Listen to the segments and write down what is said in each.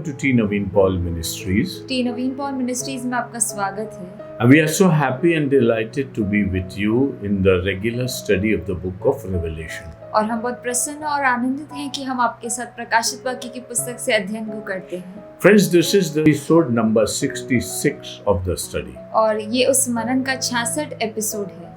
welcome to T. Naveen Paul Ministries. T Naveen Paul ministries में आपका स्वागत है। And we are so happy and delighted to be with you in the regular study of the book of Revelation. और हम बहुत प्रसन्न और आनंदित हैं कि हम आपके साथ प्रकाशित वाक्य की पुस्तक से अध्ययन को करते हैं। Friends, this is the episode number 66 of the study. और ये उस मनन का 66 एपिसोड है।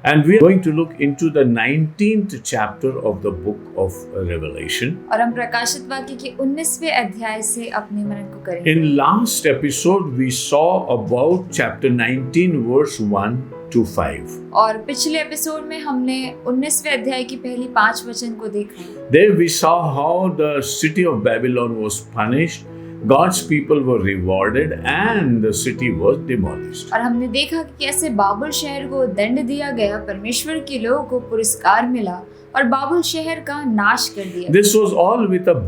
And we are going to look into the 19th chapter of the book of Revelation. और हम प्रकाशित वाक्य के 19वें अध्याय से अपने मनन को करेंगे। In last episode, we saw about chapter 19 verse 1 to 5. और पिछले एपिसोड में हमने 19वें अध्याय की पहली 5 वचन को देखा। There we saw how the city of Babylon was punished, God's people were rewarded, and the city was demolished. और हमने देखा कि कैसे बाबुल शहर को दंड दिया गया, परमेश्वर के लोगों को पुरस्कार मिला और बाबुल शहर का नाश कर दिया। This was all with a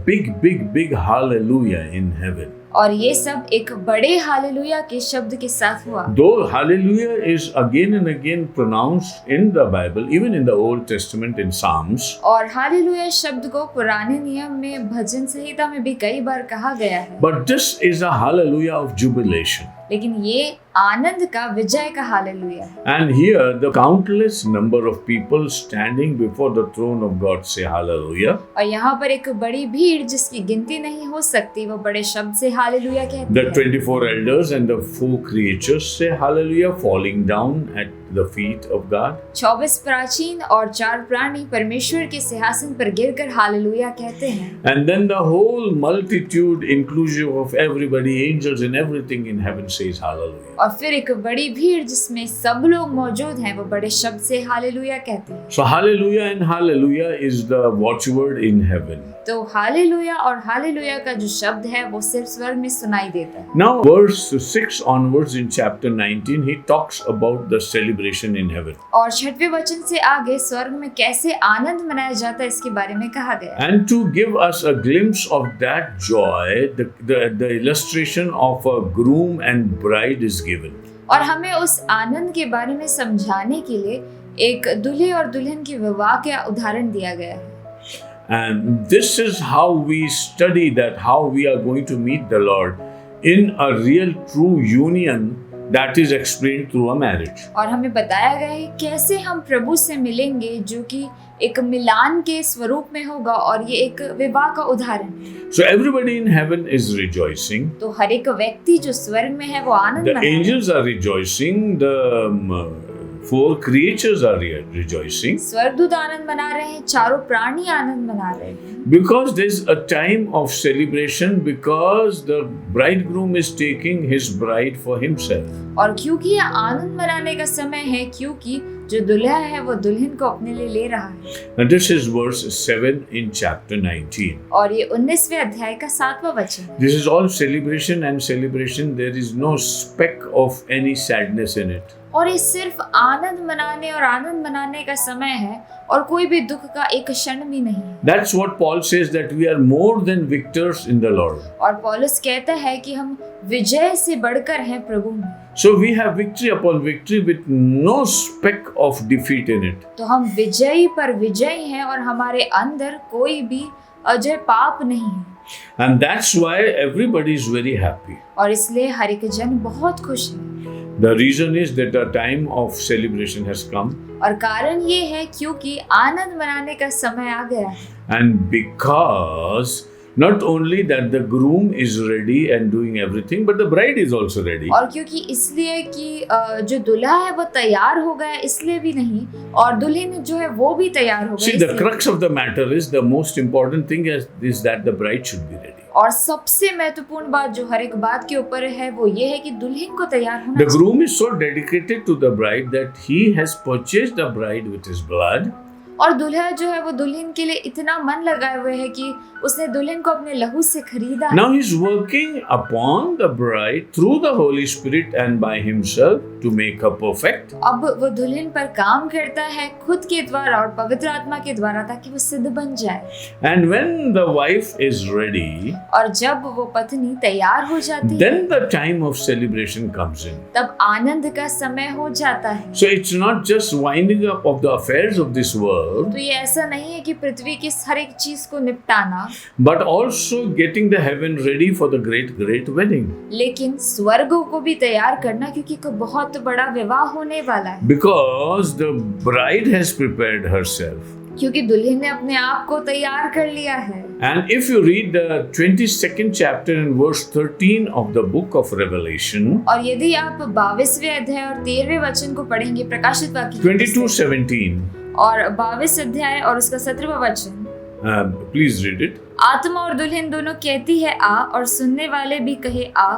big hallelujah in heaven. और ये सब एक बड़े हालेलुया के शब्द के साथ हुआ। Though hallelujah is again and again pronounced in the Bible, even in the Old Testament in Psalms. और हालेलुया शब्द को पुराने नियम में भजन संहिता में भी कई बार कहा गया है। But this is a hallelujah of jubilation. लेकिन ये आनंद का, विजय का हालेलुया है। And here the countless number of people standing before the throne of God say hallelujah. और यहाँ पर एक बड़ी भीड़ जिसकी गिनती नहीं हो सकती, वो बड़े शब्द से हालेलुया कहते The हैं। 24 elders and the 4 creatures say hallelujah, falling down at the feet of God. 24 प्राचीन और 4 प्राणी परमेश्वर के सिंहासन पर गिरकर हालेलुया कहते हैं। And then the whole multitude, inclusive of everybody, angels and everything in heaven says hallelujah. और फिर एक बड़ी भीड़ जिसमें सब लोग मौजूद हैं, वो बड़े शब्द से हालेलुया कहते हैं। So hallelujah and hallelujah is the watchword in heaven. तो हालेलुया और हालेलुया का जो शब्द है वो सिर्फ स्वर्ग में सुनाई देता है। Now verse 6 onwards in chapter 19, he talks about the celebration in heaven. और 6वें वचन से आगे स्वर्ग में कैसे आनंद मनाया जाता है इसके बारे में कहा गया है। And to give us a glimpse of that joy, the illustration of a groom and bride is given. और हमें उस आनंद के बारे में समझाने के लिए एक दूल्हे और दुल्हन के विवाह का उदाहरण दिया गया है। And this is how we study that, how we are going to meet the Lord in a real true union that is explained through a marriage. और हमें बताया गया है कैसे हम प्रभु से मिलेंगे, जो कि एक मिलान के स्वरूप में होगा, और ये एक विवाह का उदाहरण है। So everybody in heaven is rejoicing. तो हर एक व्यक्ति जो स्वर्ग में है वो आनंद The मना रहा है। angels are rejoicing. The 4 creatures are rejoicing. स्वर्गदूत आनंद मना रहे हैं, चारों प्राणी आनंद मना रहे हैं। Because there's a time of celebration, because the bridegroom is taking his bride for himself. और क्योंकि ये आनंद मनाने का समय है, क्योंकि जो दुल्हा है वो दुल्हन को अपने लिए ले रहा है। And this is verse 7 in chapter 19. और ये 19वें अध्याय का 7वां वचन है। This is all celebration and celebration. There is no speck of any sadness in it. और ये सिर्फ आनंद मनाने और आनंद मनाने का समय है, और कोई भी दुख का एक क्षण भी नहीं है। That's what Paul says, that we are more than victors in the Lord. और पौलुस कहता है कि हम विजय से बढ़कर हैं प्रभु में। So we have victory upon victory with no speck of defeat in it. तो हम विजयी पर विजयी हैं और हमारे अंदर कोई भी अजय पाप नहीं है। And that's why everybody is very happy. और इसलिए हर एक जन बहुत खुश है। The reason is that the time of celebration has come. और कारण ये है क्योंकि आनंद मनाने का समय आ गया है। And because not only that the groom is ready and doing everything, but the bride is also ready. और क्योंकि इसलिए कि जो दूल्हा है वो तैयार हो गया, इसलिए भी नहीं, और दुल्हन जो है वो भी तैयार हो See, गई। the crux of the matter is, the most important thing is that the bride should be ready. और सबसे महत्वपूर्ण बात जो हर एक बात के ऊपर है वो ये है कि दुल्हन को तैयार होना The groom is so dedicated to the bride that he has purchased the bride with his blood. और दूल्हा जो है वो दुल्हन के लिए इतना मन लगाए हुए है कि उसने दुल्हन को अपने लहू से खरीदा है। Now he is working upon the bride through the Holy Spirit and by himself to make her perfect. अब वो दुल्हन पर काम करता है खुद के द्वारा और पवित्र आत्मा के द्वारा, ताकि वो सिद्ध बन जाए। And when the wife is ready, और जब वो पत्नी तैयार हो जाती है, then the time of celebration comes in. तब आनंद का समय हो जाता है। So it's not just winding up of the affairs of this world. world, तो ये ऐसा नहीं है कि पृथ्वी की हर एक चीज को निपटाना, but also getting the heaven ready for the great wedding. लेकिन स्वर्ग को भी तैयार करना, क्योंकि एक बहुत बड़ा विवाह होने वाला है। Because the bride has prepared herself. क्योंकि दुल्हन ने अपने आप को तैयार कर लिया है। And if you read the 22nd chapter and verse 13 of the book of Revelation, और यदि आप 22वें अध्याय और 13वें वचन को पढ़ेंगे, प्रकाशित वाक्य 22:17, और 22 अध्याय और उसका 17वां वचन, please read it. आत्मा और दुल्हन दोनों कहती है आ, और सुनने वाले भी कहे आ।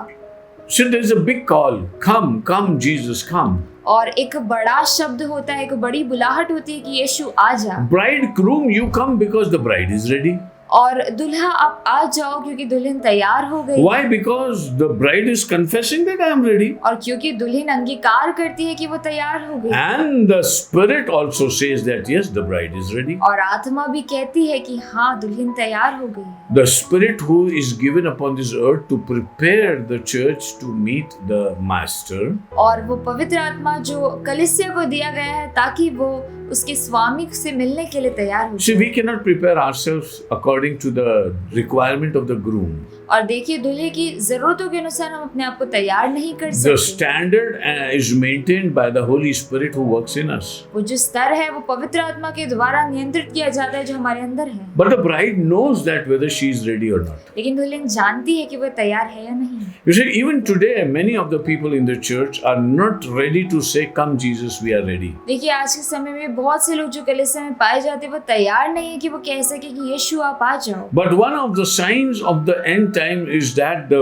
So there is a big call, come Jesus, come. और एक बड़ा शब्द होता है, एक बड़ी बुलाहट होती है कि यीशु आ जा। Bridegroom, you come because the bride is ready. और दुल्हा आप आ जाओ क्योंकि दुल्हन तैयार हो गई। Why? Because the bride is confessing that I am ready. और क्योंकि दुल्हन अंगीकार करती है कि वो तैयार हो गई। And the Spirit also says that yes, the bride is ready. और आत्मा भी कहती है कि हाँ, दुल्हन तैयार हो गई। The Spirit who is given upon this earth to prepare the church to meet the Master. और वो पवित्र आत्मा जो कलीसिया को दिया गया है ताकि वो उसके स्वामी से मिलने के लिए तैयार हो। See, we cannot prepare ourselves according to the requirement of the groom. और देखिए, दूल्हे की जरूरतों के अनुसार हम अपने आप को तैयार नहीं कर The सकते। standard is maintained by the Holy Spirit who works in us. वो जो स्तर है वो पवित्र आत्मा के द्वारा नियंत्रित किया जाता है जो हमारे अंदर है। But the bride knows that whether she is ready or not. लेकिन दुल्हन जानती है कि वो तैयार है या नहीं। You see, even today, many of the people in the church are not ready to say, "Come, Jesus, we are ready." देखिए, आज के समय में बहुत से लोग जो कलीसिया में पाए जाते हैं वो तैयार नहीं है कि वो कह सके कि यीशु आप आ जाओ। But one of the signs of the end time is that the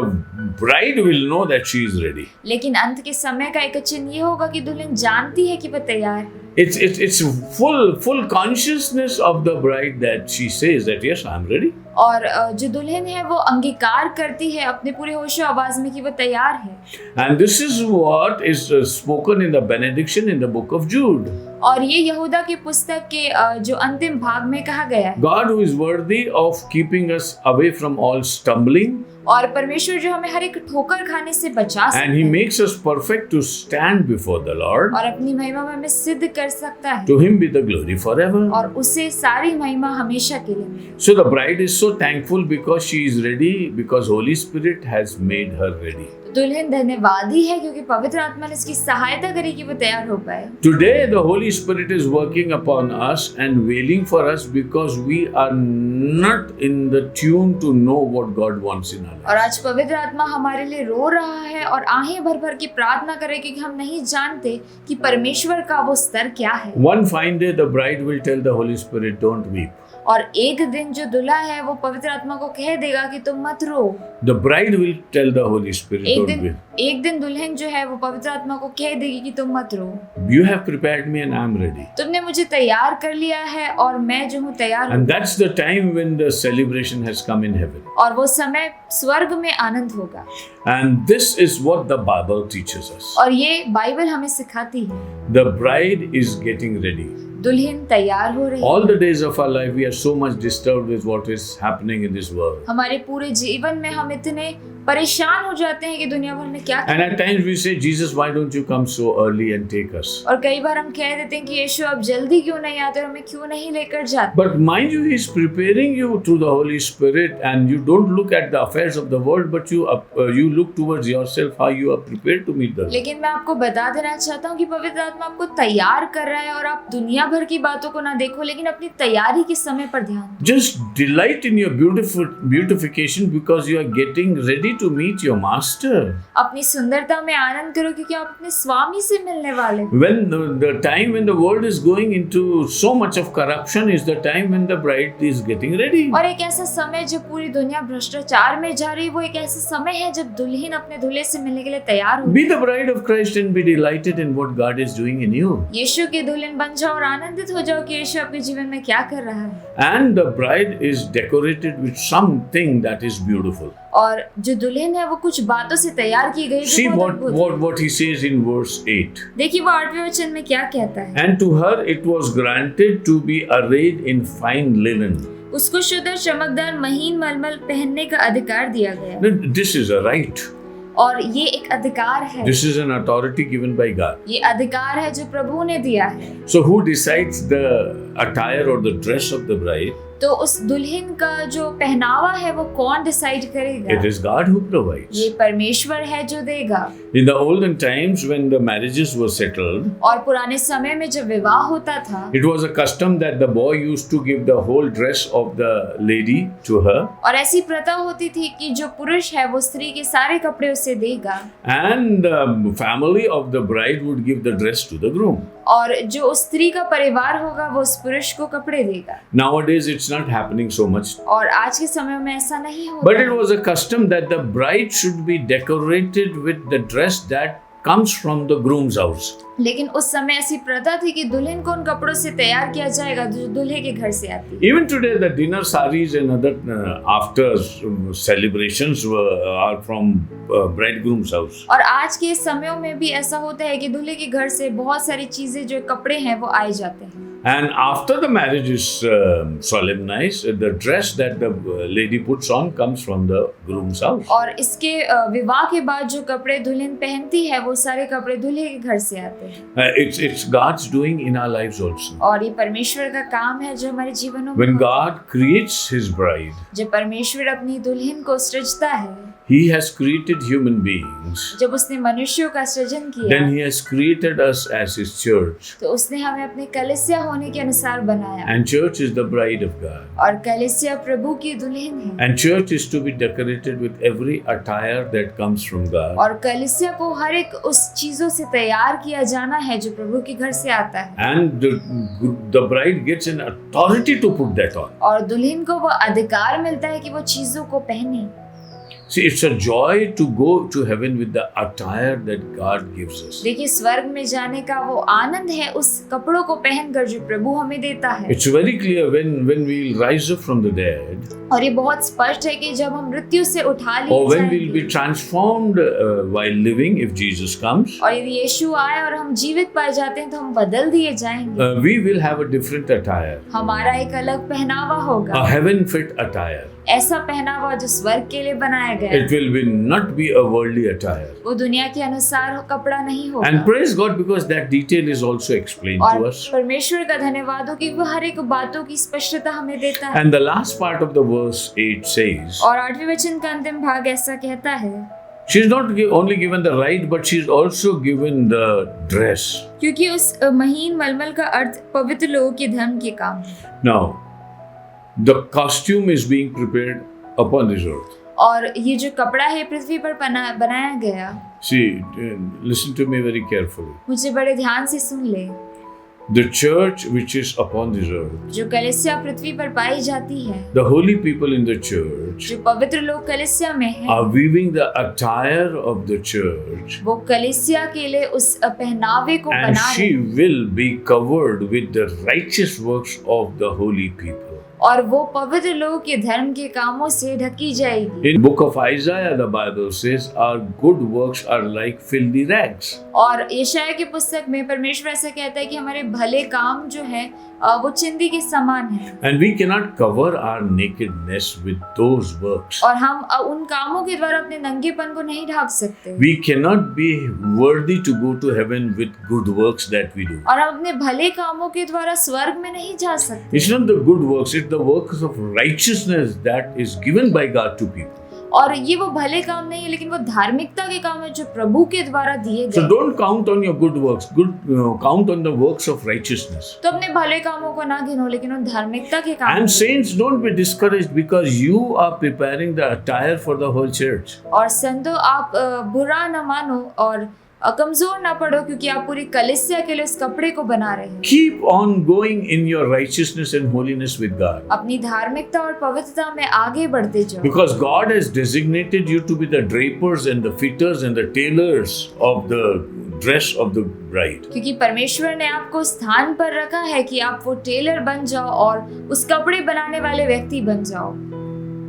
bride will know that she is ready. लेकिन अंत के समय का एक चिन्ह ये होगा कि दुल्हन जानती है कि वो तैयार है। It's full consciousness of the bride that she says that yes, I am ready. और जो दुल्हन है वो अंगीकार करती है अपने पूरे होशो आवाज में कि वो तैयार है। And this is what is spoken in the benediction in the book of Jude. और ये यहूदा की पुस्तक के जो अंतिम भाग में कहा गया है, God who is worthy of keeping us away from all stumbling, और परमेश्वर जो हमें हर एक ठोकर खाने से बचा सकता and He है makes us perfect to stand before the Lord. और अपनी महिमा में हमें सिद्ध कर सकता है, To Him be the glory forever. और उसे सारी महिमा हमेशा के लिए। So the bride is so thankful because she is ready, because Holy Spirit has made her ready. दुल्हन धन्यवादी है क्योंकि पवित्र आत्मा ने इसकी सहायता करी कि वो तैयार हो पाए। Today the Holy Spirit is working upon us and wailing for us because we are not in the tune to know what God wants in our और lives. आज पवित्र आत्मा हमारे लिए रो रहा है और आहें भर भर की प्रार्थना करे क्योंकि हम नहीं जानते कि परमेश्वर का वो स्तर क्या है। One fine day the bride will tell the Holy Spirit, "Don't weep." और एक दिन जो दुल्हा है वो पवित्र आत्मा को कह देगा कि तुम मत रो। The bride will tell the Holy Spirit, "Don't weep." एक दिन दुल्हन जो है वो पवित्र आत्मा को कह देगी कि तुम मत रो। You have prepared me and I am ready. तुमने मुझे तैयार कर लिया है और मैं जो हूँ तैयार हूँ। And that's the time when the celebration has come in heaven. और वो समय स्वर्ग में आनंद होगा। And this is what the Bible teaches us. और ये बाइबल हमें सिखाती है, The bride is getting ready. दुल्हन तैयार हो रही है। All the days of our life, we are so much disturbed with what is happening in this world. हमारे पूरे जीवन में हम इतने परेशान हो जाते हैं कि दुनिया भर में क्या। And at times we say, "Jesus, why don't you come so early and take us?" और कई बार हम कह देते हैं कि यीशु आप जल्दी क्यों नहीं आते और हमें क्यों नहीं लेकर जाते। But mind you, He is preparing you through the Holy Spirit, and you don't look at the affairs of the world, but you look towards yourself, how you are prepared to meet the Lord. लेकिन मैं आपको बता देना चाहता हूँ कि पवित्र आत्मा आपको तैयार कर रहा है और आप दुनिया भर की बातों को ना देखो, लेकिन अपनी तैयारी के समय पर ध्यान दो। Just delight in your beautification because you are getting ready to meet your Master. अपनी सुंदरता में आनंद करो क्योंकि आप अपने स्वामी से मिलने वाले। When the time when the world is going into so much of corruption is the time when the bride is getting ready. और एक ऐसा समय जब पूरी दुनिया भ्रष्टाचार में जा रही है, वो एक ऐसा समय है जब दुल्हन अपने दूल्हे से मिलने के लिए तैयार हो। Be the bride of Christ and be delighted in what God is doing in you. यीशु की दुल्हन बन जाओ और आनंदित हो जाओ कि यीशु आपके जीवन में क्या कर रहा है। And the bride is decorated with something that is beautiful. और जो दुल्हन है वो कुछ बातों से तैयार की गई। See what he says in verse 8. देखिए वो 8वें वचन में क्या कहता है। And to her it was granted to be arrayed in fine linen. उसको शुद्ध और चमकदार महीन मलमल पहनने का अधिकार दिया गया। This is a right. और ये एक अधिकार है। This is an authority given by God. ये अधिकार है जो प्रभु ने दिया है। So who decides the attire or the dress of the bride? तो उस दुल्हन का जो पहनावा है वो कौन डिसाइड करेगा? It is God who provides. ये परमेश्वर है जो देगा। In the olden times when the marriages were settled, और पुराने समय में जब विवाह होता था, it was a custom that the boy used to give the whole dress of the lady to her, और ऐसी प्रथा होती थी कि जो पुरुष है वो स्त्री के सारे कपड़े उसे देगा, and the family of the bride would give the dress to the groom. और जो उस स्त्री का परिवार होगा वो उस पुरुष को कपड़े देगा। Nowadays it's not happening so much. और आज के समय में ऐसा नहीं होता। But it was a custom that the bride should be decorated with the dress that comes from the groom's house. लेकिन उस समय ऐसी प्रथा थी कि दुल्हन को उन कपड़ों से तैयार किया जाएगा जो दूल्हे के घर से आती है। Even today, the dinner saris and other after celebrations are from bridegroom's house. और आज के समयों में भी ऐसा होता है कि दूल्हे के घर से बहुत सारी चीजें जो कपड़े हैं वो आए जाते हैं। And after the marriage is solemnized, the dress that the lady puts on comes from the groom's house. और इसके विवाह के बाद जो कपड़े दुल्हन पहनती है वो सारे कपड़े दूल्हे के घर से आते हैं। It's God's doing in our lives also. और ये परमेश्वर का काम है जो हमारे जीवनों में When God creates His bride, जब परमेश्वर अपनी दुल्हन को सृजता है, He has created human beings. जब उसने मनुष्यों का सृजन किया, Then He has created us as His church. तो उसने हमें अपने कलीसिया होने के अनुसार बनाया। And church is the bride of God. और कलीसिया प्रभु की दुल्हन है। And church is to be decorated with every attire that comes from God. और कलीसिया को हर एक उस चीजों से तैयार किया जाना है जो प्रभु के घर से आता है। And the bride gets an authority to put that on. और दुल्हन को वो अधिकार मिलता है कि वो चीजों को पहने। See, it's a joy to go to heaven with the attire that God gives us. देखिए, स्वर्ग में जाने का वो आनंद है उस कपड़ों को पहनकर जो प्रभु हमें देता है। It's very clear when we'll rise up from the dead, और ये बहुत स्पष्ट है कि जब हम मृत्यु से उठा लिए or when we'll जाएंगे, be transformed while living, if Jesus comes, और यदि यीशु आए और हम जीवित पाए जाते हैं तो हम बदल दिए जाएंगे। we will have a different attire, हमारा एक अलग पहनावा होगा, a heaven-fit attire. ऐसा पहनावा जो स्वर्ग के लिए बनाया गया It will not be a worldly attire. वो दुनिया के अनुसार कपड़ा नहीं होगा। And praise God because that detail is also explained to और us. परमेश्वर का धन्यवाद हो कि वो हर एक बातों की स्पष्टता हमें देता है। And the last part of the verse 8 says, और 8वें वचन का अंतिम भाग ऐसा कहता है, she's not only given the right, but she's also given the dress. क्योंकि उस महीन मलमल का अर्थ पवित्र लोगों के धर्म के काम है। Now, the costume is being prepared upon this earth. और ये जो कपड़ा है पृथ्वी पर बनाया गया। See, listen to me very carefully. मुझे बड़े ध्यान से सुन ले। The church which is upon this earth, जो कलीसिया पृथ्वी पर पाई जाती है, the holy people in the church जो पवित्र लोग कलीसिया में हैं, are weaving the attire of the church, वो कलीसिया के लिए उस पहनावे को and बना she रहे will be covered with the righteous works of the holy people. और वो पवित्र लोगों के धर्म के कामों से ढकी जाएगी। In book of Isaiah, the Bible says, our good works are like filthy rags. और यशायाह की पुस्तक में परमेश्वर ऐसा कहता है कि हमारे भले काम जो है वो चिंदी के समान है। And we cannot cover our nakedness with those works. और हम उन कामों के द्वारा अपने नंगेपन को नहीं ढक सकते। We cannot be worthy to go to heaven with good works that we do. और हम अपने भले कामों के द्वारा स्वर्ग में नहीं जा सकते। It's not the good works, it's the works of righteousness that is given by God to people. और ये वो भले काम नहीं है लेकिन वो धार्मिकता के काम है जो प्रभु के द्वारा दिए So गए। don't count on your good works. Count on the works of righteousness. तो अपने भले कामों को ना गिनो लेकिन उन धार्मिकता के काम। And saints, don't be discouraged because you are preparing the attire for the whole church. और संतो आप बुरा न मानो और कमजोर ना पड़ो क्योंकि आप पूरी कलीसिया के लिए उस कपड़े को बना रहे हैं। Keep on going in your righteousness and holiness with God. अपनी धार्मिकता और पवित्रता में आगे बढ़ते जाओ। Because God has designated you to be the drapers and the fitters and the tailors of the dress of the bride. क्योंकि परमेश्वर ने आपको स्थान पर रखा है कि आप वो टेलर बन जाओ और उस कपड़े बनाने वाले व्यक्ति बन जाओ।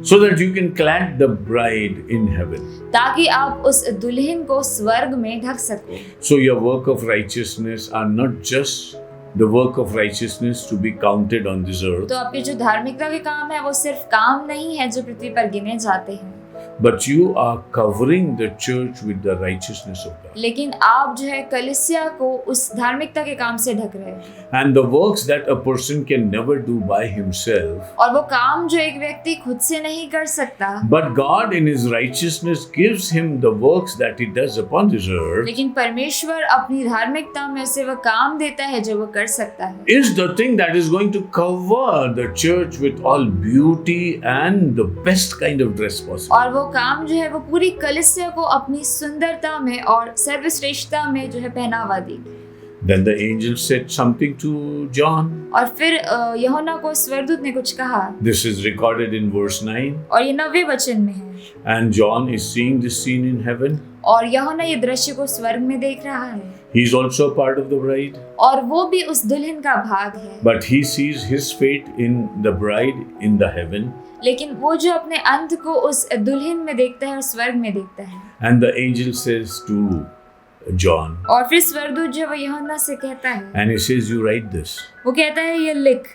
So that you can clad the bride in heaven. ताकि आप उस दुल्हन को स्वर्ग में ढक सको। So your work of righteousness are not just the work of righteousness to be counted on this earth. तो आपके जो धार्मिकता के काम है वो सिर्फ काम नहीं है जो पृथ्वी पर गिने जाते हैं। but you are covering the church with the righteousness of God. लेकिन आप जो है कलीसिया को उस धार्मिकता के काम से ढक रहे हैं। And the works that a person can never do by himself, और वो काम जो एक व्यक्ति खुद से नहीं कर सकता, but God in His righteousness gives him the works that He does upon this earth, लेकिन परमेश्वर अपनी धार्मिकता में उसे वह काम देता है जो वो कर सकता है, is the thing that is going to cover the church with all beauty and the best kind of dress possible. और वो काम जो है वो पूरी कलीसिया को अपनी सुंदरता में और सर्वश्रेष्ठता में जो है पहनावा दी। Then the angel said something to John. और फिर यूहन्ना को स्वर्गदूत ने कुछ कहा, This is recorded in verse 9. और ये 9वें वचन में है। And John is seeing this scene in heaven. और यूहन्ना ये दृश्य को स्वर्ग में देख रहा है, He is also a part of the bride. और वो भी उस दुल्हन का भाग है। But he sees his fate in the bride in the heaven. लेकिन वो जो अपने अंत को उस दुल्हन में देखता है और स्वर्ग में देखता है। And the angel says to John, और फिर स्वर्गदूत जो वो यूहन्ना से कहता है, and he says, you write this. वो कहता है ये लिख,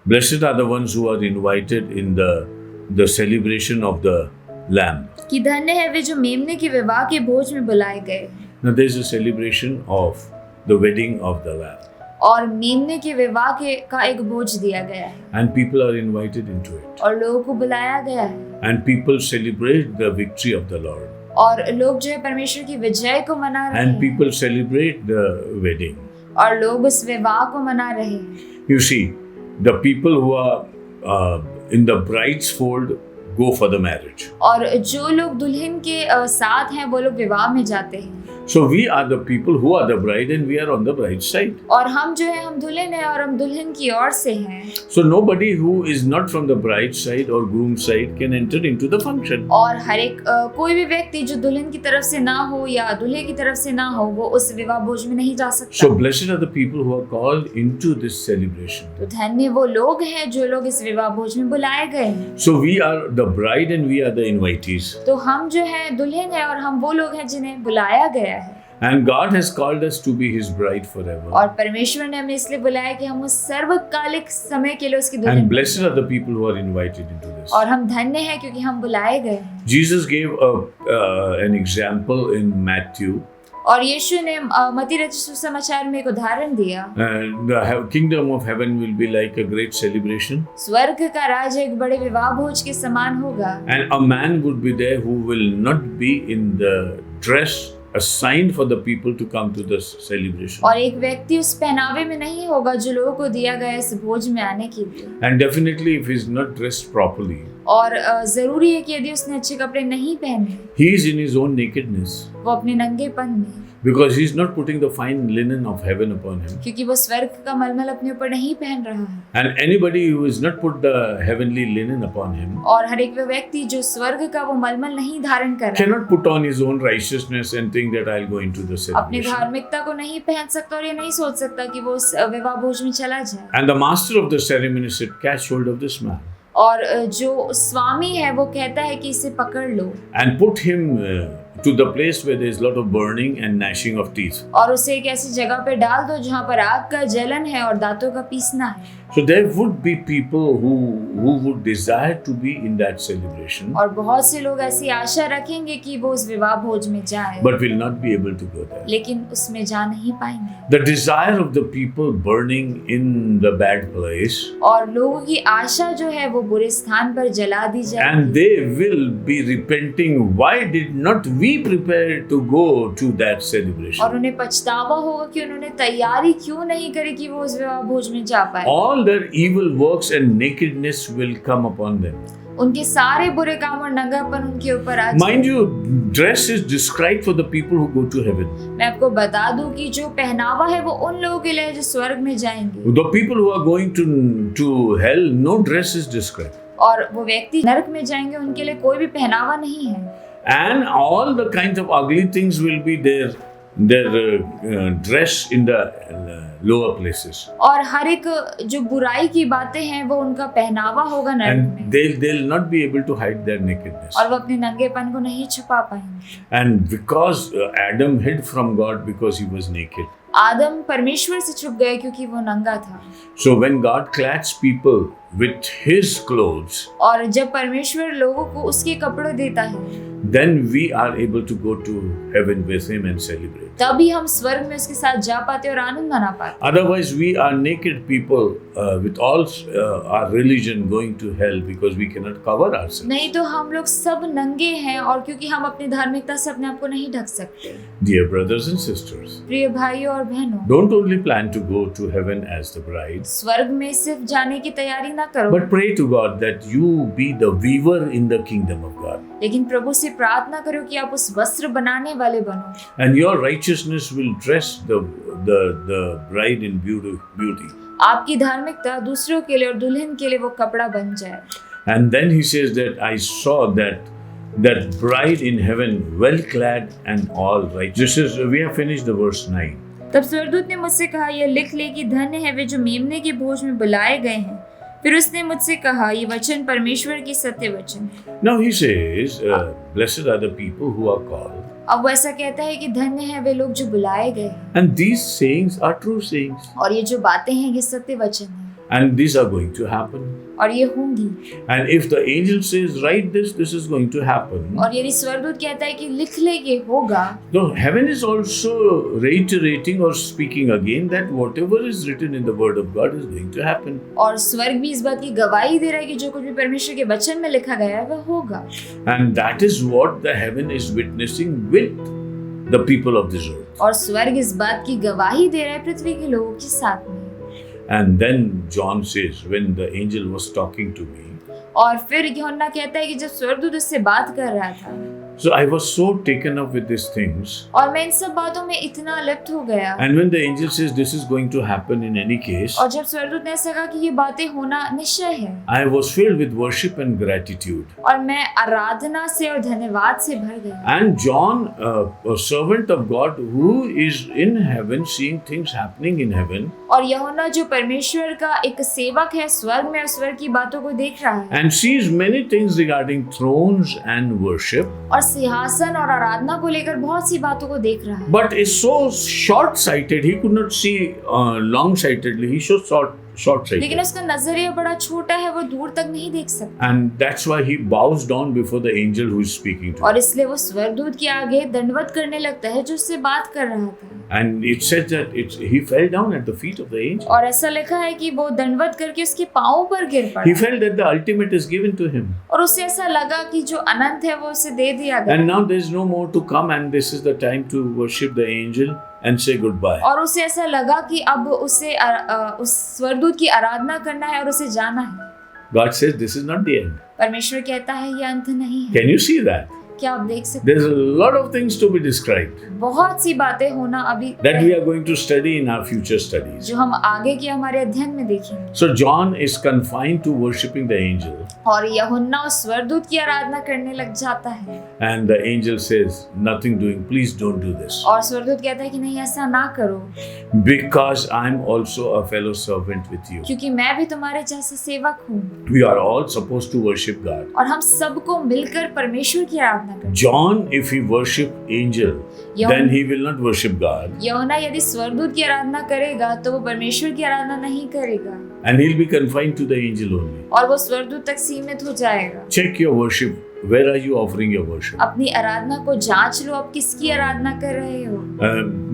Blessed are the ones who are invited in the celebration of the Lamb. कि धन्य है वे जो मेमने के विवाह के भोज में बुलाए गए। Now there is a celebration of the wedding of the Lamb. और मेमने के विवाह का एक भोज दिया गया है, And people are invited into it. और लोगों को बुलाया गया है, And people celebrate the victory of the Lord. और लोग जो है परमेश्वर की विजय को मना रहे And हैं, people celebrate the wedding. और लोग उस विवाह को मना रहे हैं। You see, the people who are in the bride's fold go for the marriage. और जो लोग दुल्हन के साथ हैं वो लोग विवाह में जाते हैं। So we are the people who are the bride and we are on the bride's side. और हम जो है हम दुल्हन हैं और हम दुल्हन की ओर से हैं। So nobody who is not from the bride's side or groom's side can enter into the function. और हर एक कोई भी व्यक्ति जो दुल्हन की तरफ से ना हो या दूल्हे की तरफ से ना हो वो उस विवाह भोज में नहीं जा सकता। So blessed are the people who are called into this celebration. तो धन्य वो लोग हैं जो लोग इस विवाह भोज में बुलाए गए हैं। So we are the bride and we are the invitees. तो हम जो है दुल्हन है और हम वो लोग हैं जिन्हें बुलाया गया है। And God has called us to be His bride forever. और परमेश्वर ने हमें इसलिए बुलाया कि हम उस सर्वकालिक समय के लिए उसकी दुल्हन And बनें। blessed are the people who are invited into this. और हम धन्य हैं क्योंकि हम बुलाए गए हैं। Jesus gave an example in Matthew. और यीशु ने मत्ती रचित सुसमाचार में एक उदाहरण दिया। The kingdom of heaven will be like a great celebration. स्वर्ग का राज एक बड़े विवाह भोज के समान होगा। And a man would be there who will not be in the dress assigned for the people to come to this celebration. और एक व्यक्ति उस पहनावे में नहीं होगा जो लोगों को दिया गया इस भोज में आने के लिए। And definitely if he is not dressed properly, और जरूरी है कि यदि उसने अच्छे कपड़े नहीं पहने, he is in his own nakedness. वो अपने नंगेपन में, Because he is not putting the fine linen of heaven upon him. क्योंकि वो स्वर्ग का मलमल अपने ऊपर नहीं पहन रहा है। And anybody who has not put the heavenly linen upon him और हर एक व्यक्ति जो स्वर्ग का वो मलमल नहीं धारण कर रहा है, cannot put on his own righteousness and think that I'll go into the अपनी celebration. धार्मिकता को नहीं पहन सकता और ये नहीं सोच सकता कि वो उस विवाह भोज में चला जाए। And the master of the ceremony said, catch hold of this man और जो स्वामी है वो कहता है कि इसे पकड़ लो and put him to the place where there is a lot of burning and gnashing of teeth. और उसे एक ऐसी जगह पे डाल दो जहाँ पर आग का जलन है और दांतों का पीसना है। So there would be people who would desire to be in that celebration, और बहुत से लोग ऐसी आशा रखेंगे कि वो उस विवाह भोज में जाएं, but will not be able to go there. लेकिन उसमें जा नहीं पाएंगे। The desire of the people burning in the bad place, और लोगों की आशा जो है वो बुरे स्थान पर जला दी and जाएगी they will be repenting. Why did not we prepare to go to that celebration? और उन्हें पछतावा होगा कि उन्होंने तैयारी क्यों नहीं करी कि वो उस विवाह भोज में जा पाए। All their evil works and nakedness will come upon them. उनके सारे बुरे काम और नंगापन उनके ऊपर आ Mind जाए। you, dress is described for the people who go to heaven. मैं आपको बता दूं कि जो पहनावा है वो उन लोगों के लिए है जो स्वर्ग में जाएंगे, The people who are going to hell, no dress is described. और वो व्यक्ति नरक में जाएंगे उनके लिए कोई भी पहनावा नहीं है। And all the kinds of ugly things will be there their dress in the lower places. और हर एक जो बुराई की बातें हैं वो उनका पहनावा होगा नरक में, And they'll not be able to hide their nakedness. और वो अपने नंगेपन को नहीं छुपा पाएंगे। And because Adam hid from God because he was naked. आदम परमेश्वर से छुप गए क्योंकि वो नंगा था। So when God clothes people with his clothes, और जब परमेश्वर लोगों को उसके कपड़े देता है, then we are able to go to heaven with him and celebrate. तभी हम स्वर्ग में उसके साथ जा पाते और आनंद मना पाते। Otherwise, we are naked people with all our religion going to hell because we cannot cover ourselves. नहीं तो हम लोग सब नंगे हैं, और क्योंकि हम अपनी धार्मिकता से अपने आप को नहीं ढक सकते। Dear brothers and sisters, प्रिय भाइयों और बहनों, don't only plan to go to heaven as the bride, स्वर्ग में सिर्फ जाने की तैयारी ना करो, but pray to God that you be the weaver in the kingdom of God. लेकिन प्रभु से प्रार्थना करो कि आप उस वस्त्र बनाने वाले बनो, And your righteousness will dress the bride in beauty. आपकी धार्मिकता दूसरों के लिए और दुल्हन के लिए वो कपड़ा बन जाए। And then he says that I saw that bride in heaven well clad and all right. We have finished the verse 9. तब स्वर्गदूत ने मुझसे कहा, यह लिख ले कि धन्य है वे जो मेमने के भोज में बुलाए गए हैं। फिर उसने मुझसे कहा, ये वचन परमेश्वर की सत्य वचन है। Now he says, blessed are the people who are called. अब वो ऐसा कहता है कि धन्य है वे लोग जो बुलाए गए हैं, And these sayings are true sayings. और ये जो बातें हैं ये सत्य वचन है, And these are going to happen. और ये होंगी। And if the angel says, write this is going to happen. और यदि स्वर्गदूत कहता है कि लिख ले ये होगा, So heaven is also reiterating or speaking again that whatever is written in the word of God is going to happen. और स्वर्ग भी इस बात की गवाही दे रहा है कि जो कुछ भी परमेश्वर के वचन में लिखा गया है वह होगा। And that is what the heaven is witnessing with the people of this earth. और स्वर्ग इस बात की गवाही दे रहा है पृथ्वी के लोगों के साथ में। And then John says, when the angel was talking to me, और फिर यूहन्ना कहता है कि जब स्वर्गदूत उससे बात कर रहा था, so I was so taken up with these things. और मैं इन सब बातों में इतना लिप्त हो गया। And when the angel says this is going to happen in any case, और जब स्वर्गदूत ने ऐसा कहा कि ये बातें होना निश्चय है, I was filled with worship and gratitude. और मैं आराधना से और धन्यवाद से भर गया। And John, a servant of God who is in heaven, seeing things happening in heaven, और यूहन्ना जो परमेश्वर का एक सेवक है स्वर्ग में, और स्वर्ग की बातों को देख रहा है, and sees many things regarding thrones and worship, और सिंहासन और आराधना को लेकर बहुत सी बातों को देख रहा है, but is so short-sighted, he could not see long-sightedly, he shows short-sighted. लेकिन उसका नजरिया बड़ा छोटा है, वो दूर तक नहीं देख सकता, And that's why he bows down before the angel who is speaking to him. और इसलिए वो स्वर्गदूत के आगे दंडवत करने लगता है जो उससे बात कर रहा था। And it says that he fell down at the feet of the angel. और ऐसा लिखा है कि वो दंडवत करके उसके पांवों पर गिर He पड़ा, felt that the ultimate is given to him. और उसे ऐसा लगा कि जो अनंत है वो उसे दे दिया गया, And now there is no more to come, and this is the time to worship the angel and say goodbye. और उसे ऐसा लगा कि अब उसे उस स्वर्गदूत की आराधना करना है और उसे जाना है। God says this is not the end. परमेश्वर कहता है ये अंत नहीं है। Can you see that? क्या आप देख सकते There's a lot of things to be described हैं? बहुत सी बातें होना अभी that we are going to study in our future studies. जो हम आगे के हमारे अध्ययन में देखेंगे। So John is confined to worshiping the angel, और यूहन्ना उस स्वर्गदूत की आराधना करने लग जाता है, and the angel says, "Nothing doing. Please don't do this, और स्वर्गदूत कहता है कि नहीं ऐसा ना करो, because I'm also a fellow servant with you. क्योंकि मैं भी तुम्हारे जैसा सेवक हूँ, We are all supposed to worship God." और हम सबको मिलकर परमेश्वर की आराधना करें। John, if he worship angel, then he will not worship God, यूहन्ना यदि स्वर्गदूत की आराधना करेगा तो वो परमेश्वर की आराधना नहीं करेगा, and he'll be confined to the angel only. और वो स्वर्गदूत तक सीमित हो जाएगा। Check your worship. Where are you offering your worship? अपनी आराधना को जांच लो, आप किसकी आराधना कर रहे हो।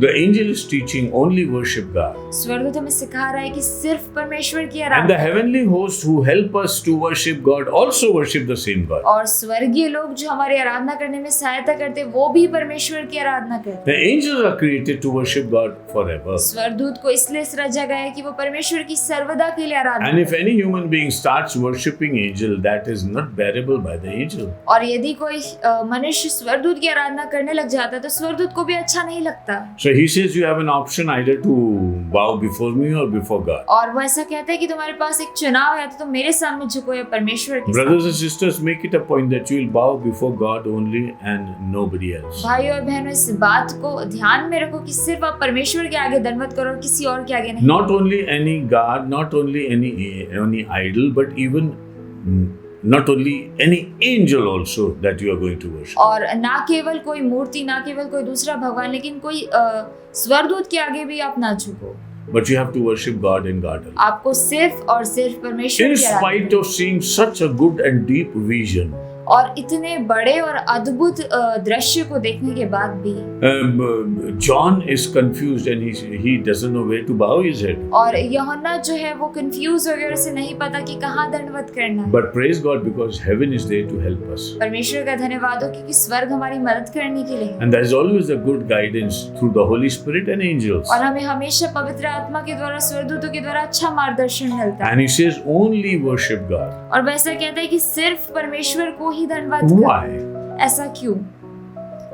The angel is teaching only worship God. स्वर्गदूत हमें सिखा रहा है कि सिर्फ परमेश्वर की And the Aradhana, heavenly hosts who help us to worship God also worship the same God. और स्वर्गीय लोग जो हमारी आराधना करने में सहायता करते वो भी परमेश्वर की आराधना करते। The angels are created to worship God forever. स्वर्गदूत को इसलिए सृजा गया है कि वो परमेश्वर की सर्वदा के लिए आराधना And if करें। any human being starts worshiping angel, that is not bearable by the angel. और यदि कोई मनुष्य स्वर्गदूत की आराधना करने लग जाता है तो स्वर्गदूत को भी अच्छा नहीं लगता। So he says you have an option either to bow before me or before God. और वो ऐसा कहता है कि तुम्हारे पास एक चुनाव है, तो तुम मेरे सामने झुको या परमेश्वर के सामने। Brothers and sisters, make it a point that you will bow before God only and nobody else. भाई और बहनों, इस बात को ध्यान में रखो कि सिर्फ आप परमेश्वर के आगे दंडवत करो और किसी और के आगे नहीं। Not only any God, not only any idol, but even not only any angel also that you are going to worship. और ना केवल कोई मूर्ति, ना केवल कोई दूसरा भगवान, लेकिन कोई स्वरदूत के आगे भी आप ना झुको। But you have to worship God and God alone. आपको सिर्फ और सिर्फ परमेश्वर In की आराधना spite of seeing such a good and deep vision, और इतने बड़े और अद्भुत दृश्य को देखने के बाद भी John is confused and he doesn't know where to bow his head. और यूहन्ना जो है वो कंफ्यूज हो गया और उसे नहीं पता कि कहाँ दंडवत करना है। But praise God because heaven is there to help us. परमेश्वर का धन्यवाद हो क्योंकि स्वर्ग हमारी मदद करने के लिए है। And there is always a good guidance through the Holy Spirit and angels. और हमें हमेशा पवित्र आत्मा के द्वारा, स्वर्गदूतों के द्वारा अच्छा मार्गदर्शन मिलता है। And he says only worship God. और वैसा कहता है कि सिर्फ परमेश्वर को ही धन्यवाद करो। Why? ऐसा क्यों?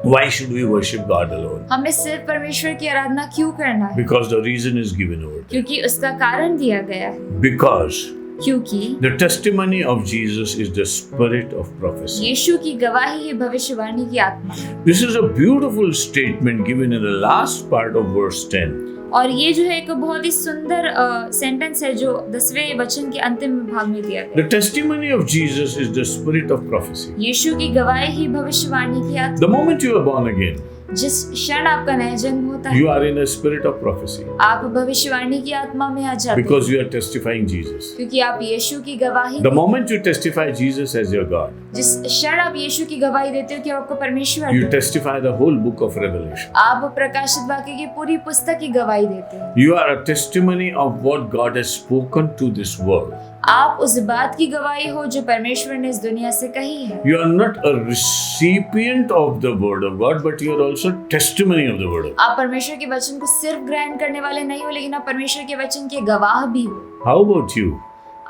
Why should we worship God alone? हमें सिर्फ परमेश्वर की आराधना क्यों करना है? Because the reason is given over there. क्योंकि उसका कारण दिया गया है। Because क्योंकि the testimony of Jesus is the spirit of prophecy. यीशु की गवाही है भविष्यवाणी की आत्मा। This is a beautiful statement given in the last part of verse 10. और ये जो है एक बहुत ही सुंदर सेंटेंस है जो 10वें वचन के अंतिम भाग में दिया गया। The testimony of Jesus is the spirit of prophecy. यीशु की गवाही ही भविष्यवाणी की आत्मा। The moment you are born again, जिस क्षण आपका नया जन्म होता है, you are in a spirit of prophecy आप भविष्यवाणी की आत्मा में आ जाते हैं, because you are testifying Jesus. क्योंकि आप यीशु की गवाही। The moment you testify Jesus as your God, जिस क्षण आप यीशु की गवाही देते हो कि आपको परमेश्वर you है, testify the whole book of Revelation. आप प्रकाशित वाक्य की पूरी पुस्तक की गवाही देते हैं। You are a testimony of what God has spoken to this world. आप उस बात की गवाही हो जो परमेश्वर ने इस दुनिया से कही है। You are not a recipient of the word of God, but you are also testimony of the word of God. आप परमेश्वर के वचन को सिर्फ ग्रहण करने वाले नहीं हो, लेकिन आप परमेश्वर के वचन के गवाह भी हो। How about you?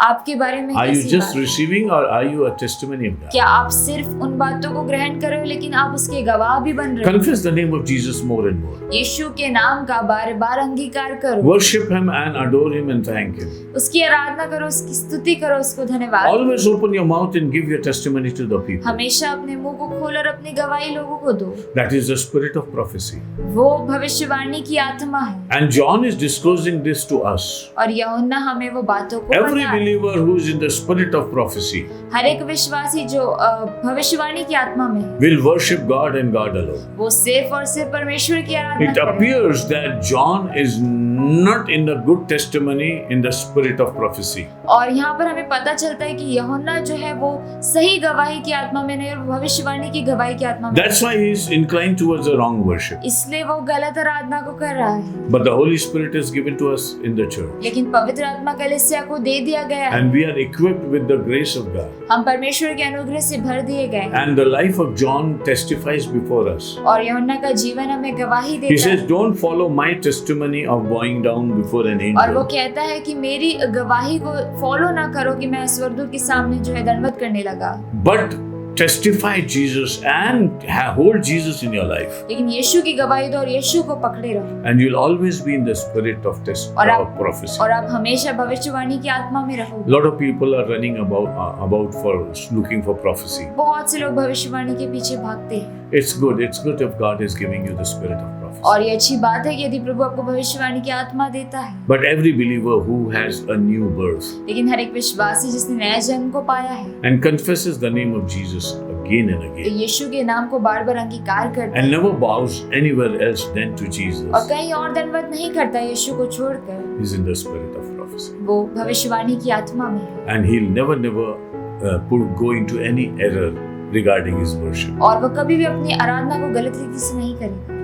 आपके बारे में Are you कैसी just बात है? receiving or are you a testimony of God? क्या आप सिर्फ उन बातों को ग्रहण कर रहे हो लेकिन आप उसके गवाह भी बन रहे हो? Confess the name of Jesus more and more. यीशु के नाम का बार बार अंगीकार करो, Worship Him and adore Him and thank Him. उसकी आराधना करो, उसकी स्तुति करो, उसको धन्यवाद। Always open your mouth and give your testimony to the people. हमेशा अपने मुंह को खोल और अपनी गवाही लोगों को दो। That is the spirit of prophecy. वो भविष्यवाणी की आत्मा है। And John is disclosing this to us. और यूहन्ना हमें वो बातों को Every बता रहा है। believer who is in the spirit of prophecy हर एक विश्वासी जो भविष्यवाणी की आत्मा में है, will worship God and God alone. वो सिर्फ और सिर्फ परमेश्वर की आराधना It करे। appears that John is not in the good testimony in the spirit of prophecy. और यहाँ पर हमें पता चलता है कि यूहन्ना जो है वो सही गवाही की आत्मा में नहीं और भविष्यवाणी की गवाही की आत्मा में। That's why he is inclined towards the wrong worship. इसलिए वो गलत आराधना को कर रहा है। But the Holy Spirit is given to us in the church. लेकिन पवित्र आत्मा कलीसिया को दे दिया गया है। And we are equipped with the grace of God. हम परमेश्वर के अनुग्रह से भर दिए गए हैं। And the life of John testifies before us. और यूहन्ना का जीवन हमें गवाही He देता says, है। don't follow my testimony of bowing down before an और वो angel. कहता है कि मेरी गवाही को फॉलो ना करो कि मैं स्वर्गदूत के सामने जो है दंडवत करने लगा, But testify Jesus and hold Jesus in your life. लेकिन यीशु की गवाही दो और यीशु को पकड़े रहो। And you'll always be in the spirit of और prophecy. आप हमेशा भविष्यवाणी की आत्मा में रहो। A lot of people are running about for looking for prophecy. बहुत से लोग भविष्यवाणी के पीछे भागते हैं। It's good if God is giving you the spirit of prophecy. और ये अच्छी बात है कि यदि प्रभु आपको भविष्यवाणी की आत्मा देता है। But every believer who has a new birth लेकिन हर एक विश्वासी जिसने नया जन्म को पाया है, and confesses the name of Jesus again and तो again यीशु के नाम को बार बार अंगीकार करता and है never bows anywhere else than to और Jesus कहीं और दंडवत नहीं करता यीशु को छोड़कर, is in the spirit of prophecy. वो भविष्यवाणी की आत्मा में है। And he'll never go into any error regarding his worship. और वो कभी भी अपनी आराधना को गलत रीति से नहीं करेगा।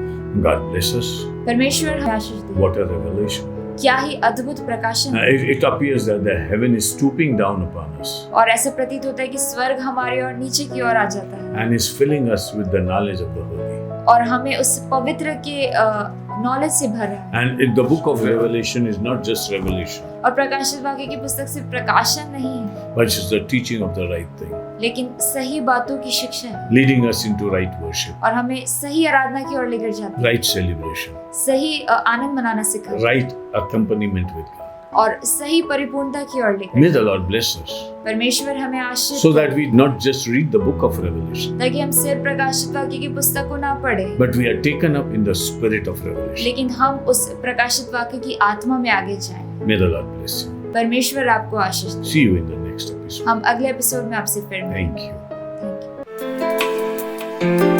God bless us. परमेश्वर हमें आशीष दे। What a revelation. क्या ही अद्भुत प्रकाशन है। It appears that the heaven is stooping down upon us और ऐसा प्रतीत होता है कि स्वर्ग हमारे और नीचे की ओर आ जाता है and is filling us with the knowledge of the Holy. और हमें उस पवित्र के नॉलेज से भर रहा है। And the book of Revelation is not just revelation, और प्रकाशित वाक्य की पुस्तक सिर्फ प्रकाशन नहीं है, but it's the teaching of the right thing. लेकिन सही बातों की शिक्षा है leading us into right worship, और हमें सही आराधना की ओर लेकर जाती है, right celebration, सही आनंद मनाना सिखाती है right accompaniment with God. और सही परिपूर्णता की ओर लेकर May जाती the Lord bless us है। परमेश्वर हमें आशीष so they, that we not just read the book of Revelation, ताकि हम सिर्फ प्रकाशित वाक्य की पुस्तक को ना पढ़े, but we are taken up in the spirit of revelation. लेकिन हम उस प्रकाशित वाक्य की आत्मा में आगे जाएं। May the Lord bless you. परमेश्वर आपको आशीष दे। See you in the next episode. हम अगले एपिसोड में आपसे फिर मिलेंगे। Thank you. Thank you.